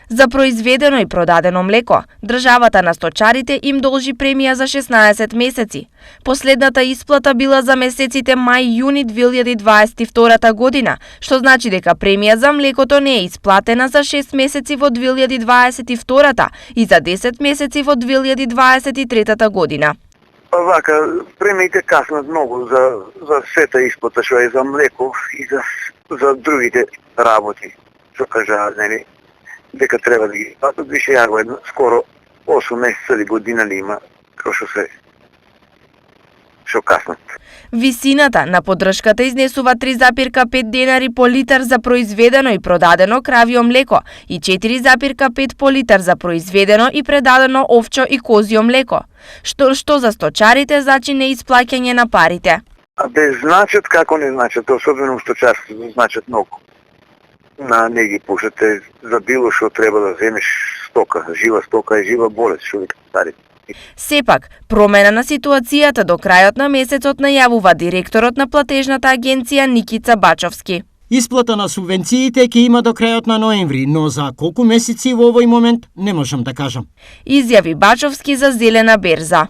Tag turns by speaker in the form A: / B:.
A: За произведено и продадено млеко, државата на сточарите им должи премија за 16 месеци. Последната исплата била за месеците мај-јуни 2022 година, што значи дека премија за млекото не е исплатена за 6 месеци во 2022 и за 10 месеци во 2023 година.
B: Вака, премиите каснат многу за сета исплата што е за млеко и за другите работи, што кажаат, нели, дека треба да ги платат, више јаго едно, скоро 8 месеца или година ли има, како што каснат.
A: Висината на поддршката изнесува 3,5 денари по литар за произведено и продадено кравио млеко и 4,5 по литар за произведено и предадено овчо и козјо млеко, што за сточарите значи неисплаќање на парите.
B: А без значат, како не значат, особено у сточарството значат многу. Не ги пушате за било што треба да земеш стока, жива стока и жива болест, што ви старите.
A: Сепак, промена на ситуацијата до крајот на месецот најавува директорот на платежната агенција Никица Бачовски.
C: Исплата на субвенциите ќе има до крајот на ноември, но за колку месеци во овој момент не можам да кажам.
A: Изјави Бачовски за Зелена берза.